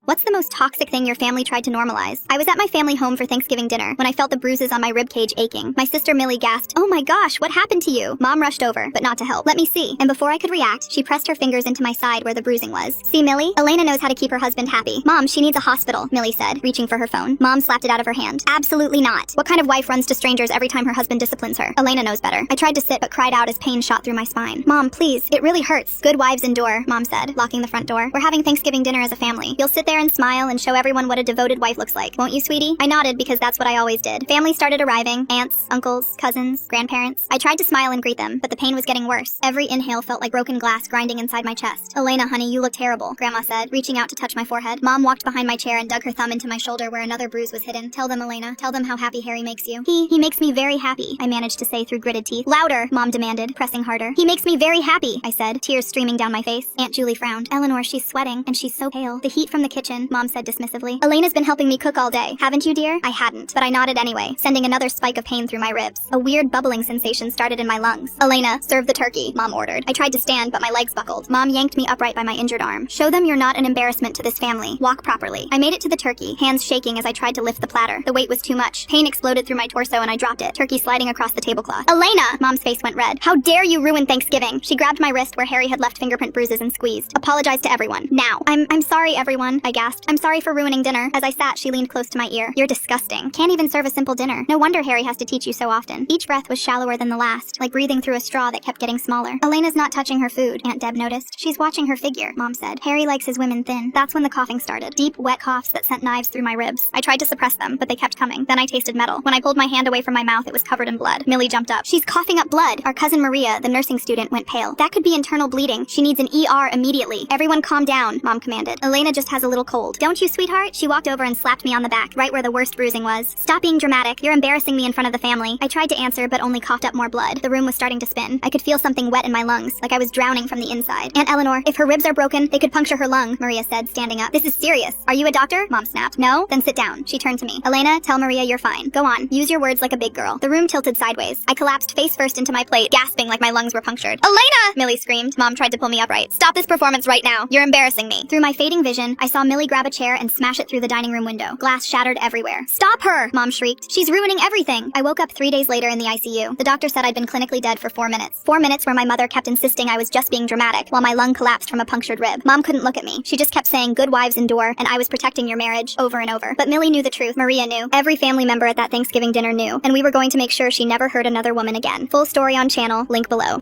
What's the most toxic thing your family tried to normalize? I was at my family home for Thanksgiving dinner when I felt the bruises on my ribcage aching. My sister Millie gasped, "Oh my gosh, what happened to you?" Mom rushed over, but not to help. "Let me see." And before I could react, she pressed her fingers into my side where the bruising was. "See, Millie? Elena knows how to keep her husband happy." "Mom, she needs a hospital," Millie said, reaching for her phone. Mom slapped it out of her hand. "Absolutely not. What kind of wife runs to strangers every time her husband disciplines her? Elena knows better." I tried to sit but cried out as pain shot through my spine. "Mom, please. It really hurts." "Good wives endure," Mom said, locking the front door. "We're having Thanksgiving dinner as a family. You'll sit there and smile and show everyone what a devoted wife looks like, won't you, sweetie?" I nodded because that's what I always did. Family started arriving. Aunts, uncles, cousins, grandparents. I tried to smile and greet them, but the pain was getting worse. Every inhale felt like broken glass grinding inside my chest. "Elena, honey, you look terrible," Grandma said, reaching out to touch my forehead. Mom walked behind my chair and dug her thumb into my shoulder where another bruise was hidden. "Tell them, Elena. Tell them how happy Harry makes you." He makes me very happy," I managed to say through gritted teeth. "Louder," Mom demanded, pressing harder. "He makes me very happy," I said, tears streaming down my face. Aunt Julie frowned. "Eleanor, she's sweating, and she's so pale." "The heat from the kitchen," Mom said dismissively. "Elena's been helping me cook all day. Haven't you, dear?" I hadn't, but I nodded anyway, sending another spike of pain through my ribs. A weird bubbling sensation started in my lungs. "Elena, serve the turkey," Mom ordered. I tried to stand, but my legs buckled. Mom yanked me upright by my injured arm. "Show them you're not an embarrassment to this family. Walk properly." I made it to the turkey, hands shaking as I tried to lift the platter. The weight was too much. Pain exploded through my torso and I dropped it, turkey sliding across the tablecloth. "Elena!" Mom's face went red. "How dare you ruin Thanksgiving?" She grabbed my wrist where Harry had left fingerprint bruises and squeezed. "Apologize to everyone. Now." I'm sorry, everyone," I gasped. "I'm sorry for ruining dinner." As I sat, she leaned close to my ear. "You're disgusting. Can't even serve a simple dinner. No wonder Harry has to teach you so often." Each breath was shallower than the last, like breathing through a straw that kept getting smaller. "Elena's not touching her food," Aunt Deb noticed. "She's watching her figure," Mom said. "Harry likes his women thin." That's when the coughing started. Deep, wet coughs that sent knives through my ribs. I tried to suppress them, but they kept coming. Then I tasted metal. When I pulled my hand away from my mouth, it was covered in blood. Millie jumped up. "She's coughing up blood." Our cousin Maria, the nursing student, went pale. "That could be internal bleeding. She needs an ER immediately." "Everyone calm down," Mom commanded. "Elena just has a little cold." "Don't you, sweetheart?" She walked over and slapped me on the back, right where the worst bruising was. "Stop being dramatic. You're embarrassing me in front of the family." I tried to answer, but only coughed up more blood. The room was starting to spin. I could feel something wet in my lungs, like I was drowning from the inside. "Aunt Eleanor, if her ribs are broken, they could puncture her lung," Maria said, standing up. "This is serious. Are you a doctor?" Mom snapped. "No? Then sit down." She turned to me. "Elena, tell Maria you're fine. Go on. Use your words like a big girl." The room tilted sideways. I collapsed face first into my plate, gasping like my lungs were punctured. "Elena!" Millie screamed. Mom tried to pull me upright. "Stop this performance right now. You're embarrassing me." Through my fading vision, I saw Millie grab a chair and smash it through the dining room window. Glass shattered everywhere. "Stop her!" Mom shrieked. "She's ruining everything." I woke up 3 days later in the ICU. The doctor said I'd been clinically dead for 4 minutes. 4 minutes where my mother kept insisting I was just being dramatic, while my lung collapsed from a punctured rib. Mom couldn't look at me. She just kept saying, "Good wives endure," and I was protecting your marriage, over and over. But Millie knew the truth. Maria knew. Every family member at that Thanksgiving dinner knew. And we were going to make sure she never hurt another woman again. Full story on channel, link below.